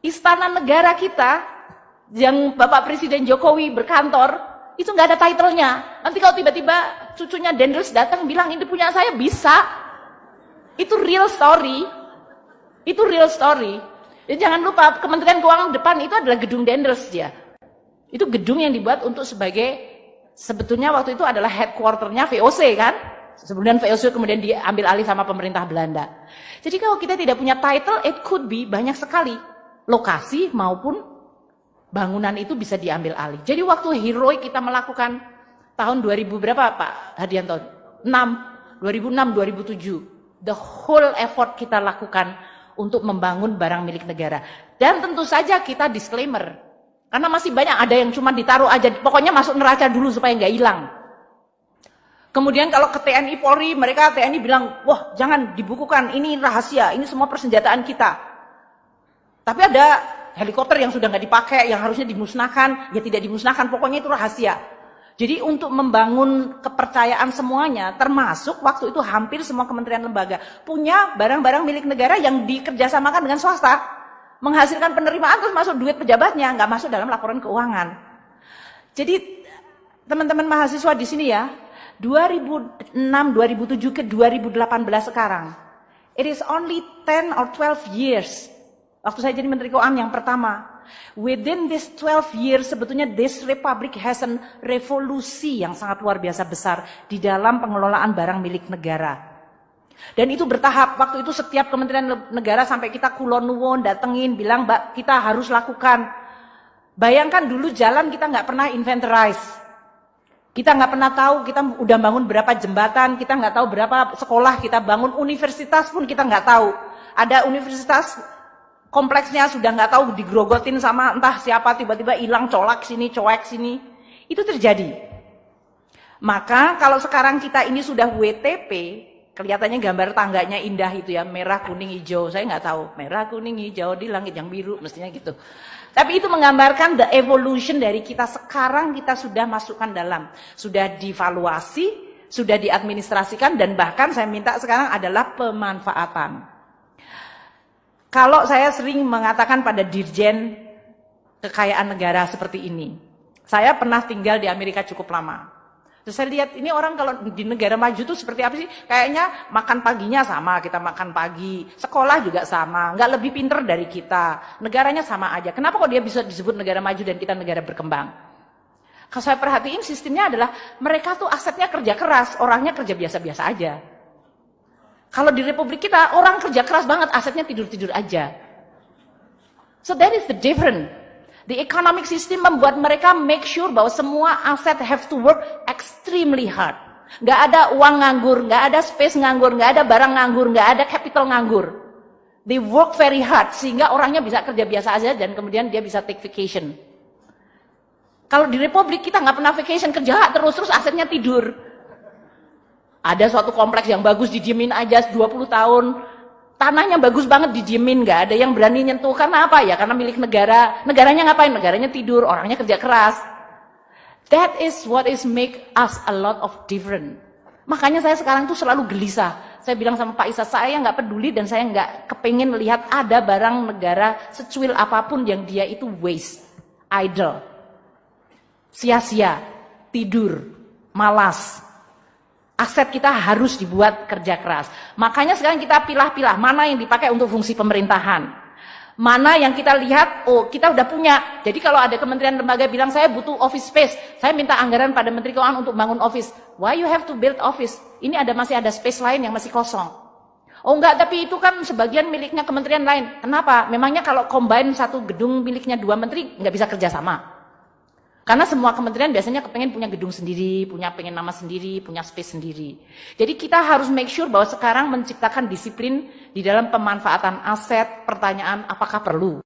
Istana negara kita, yang Bapak Presiden Jokowi berkantor, itu nggak ada title-nya. Nanti kalau tiba-tiba cucunya Dendels datang bilang ini punya saya, bisa. Itu real story. Itu real story. Dan jangan lupa, Kementerian Keuangan depan itu adalah gedung Dendels dia. Itu gedung yang dibuat untuk sebagai, sebetulnya waktu itu adalah headquarter-nya VOC kan? Kemudian VOC kemudian diambil alih sama pemerintah Belanda. Jadi kalau kita tidak punya title, it could be banyak sekali lokasi maupun bangunan itu bisa diambil alih. Jadi waktu heroik kita melakukan tahun 2000 berapa Pak Hadianto? 2006, 2007. The whole effort kita lakukan untuk membangun barang milik negara. Dan tentu saja kita disclaimer. Karena masih banyak ada yang cuma ditaruh aja, pokoknya masuk neraca dulu supaya nggak hilang. Kemudian kalau ke TNI Polri, mereka TNI bilang, wah jangan dibukukan, ini rahasia, ini semua persenjataan kita. Tapi ada helikopter yang sudah nggak dipakai, yang harusnya dimusnahkan, ya tidak dimusnahkan, pokoknya itu rahasia. Jadi untuk membangun kepercayaan semuanya, termasuk waktu itu hampir semua kementerian lembaga, punya barang-barang milik negara yang dikerjasamakan dengan swasta, menghasilkan penerimaan terus masuk duit pejabatnya, nggak masuk dalam laporan keuangan. Jadi teman-teman mahasiswa di sini ya, 2006, 2007 ke 2018 sekarang, it is only 10 or 12 years. Waktu saya jadi Menteri Keuangan yang pertama, within this 12 years sebetulnya this republic has a revolusi yang sangat luar biasa besar di dalam pengelolaan barang milik negara. Dan itu bertahap, waktu itu setiap kementerian negara sampai kita kulon-nuwun datengin, bilang Mbak kita harus lakukan. Bayangkan dulu jalan kita nggak pernah inventorize. Kita nggak pernah tahu kita udah bangun berapa jembatan, kita nggak tahu berapa sekolah kita bangun, universitas pun kita nggak tahu. Ada universitas kompleksnya sudah nggak tahu digrogotin sama entah siapa, tiba-tiba hilang, colak sini, coek sini. Itu terjadi. Maka kalau sekarang kita ini sudah WTP, kelihatannya gambar tangganya indah itu ya, merah, kuning, hijau. Saya nggak tahu, merah, kuning, hijau di langit yang biru, mestinya gitu. Tapi itu menggambarkan the evolution dari kita sekarang, kita sudah masukkan dalam, sudah divaluasi, sudah diadministrasikan, dan bahkan saya minta sekarang adalah pemanfaatan. Kalau saya sering mengatakan pada dirjen kekayaan negara seperti ini, saya pernah tinggal di Amerika cukup lama. Terus saya lihat ini orang kalau di negara maju itu seperti apa sih? Kayaknya makan paginya sama, kita makan pagi, sekolah juga sama, nggak lebih pinter dari kita, negaranya sama aja. Kenapa kok dia bisa disebut negara maju dan kita negara berkembang? Kalau saya perhatiin sistemnya adalah mereka tuh asetnya kerja keras, orangnya kerja biasa-biasa aja. Kalau di Republik kita, orang kerja keras banget, asetnya tidur-tidur aja. So that is the difference. The economic system membuat mereka make sure bahwa semua aset have to work extremely hard. Nggak ada uang nganggur, nggak ada space nganggur, nggak ada barang nganggur, nggak ada capital nganggur. They work very hard, sehingga orangnya bisa kerja biasa aja dan kemudian dia bisa take vacation. Kalau di Republik kita nggak pernah vacation, kerja terus asetnya tidur. Ada suatu kompleks yang bagus didiemin aja 20 tahun, tanahnya bagus banget didiemin, nggak ada yang berani nyentuh. Karena apa ya? Karena milik negara. Negaranya ngapain? Negaranya tidur, orangnya kerja keras. That is what is make us a lot of different. Makanya saya sekarang tuh selalu gelisah. Saya bilang sama Pak Isa, saya nggak peduli dan saya nggak kepingin melihat ada barang negara secuil apapun yang dia itu waste, idle, sia-sia, tidur, malas. Aset kita harus dibuat kerja keras. Makanya sekarang kita pilah-pilah mana yang dipakai untuk fungsi pemerintahan. Mana yang kita lihat, oh kita udah punya. Jadi kalau ada kementerian lembaga bilang saya butuh office space, saya minta anggaran pada Menteri Keuangan untuk bangun office. Why you have to build office? Ini masih ada space lain yang masih kosong. Oh enggak, tapi itu kan sebagian miliknya kementerian lain. Kenapa? Memangnya kalau combine satu gedung miliknya 2 menteri nggak bisa kerjasama? Karena semua kementerian biasanya kepengen punya gedung sendiri, pengen nama sendiri, punya space sendiri. Jadi kita harus make sure bahwa sekarang menciptakan disiplin di dalam pemanfaatan aset, pertanyaan apakah perlu.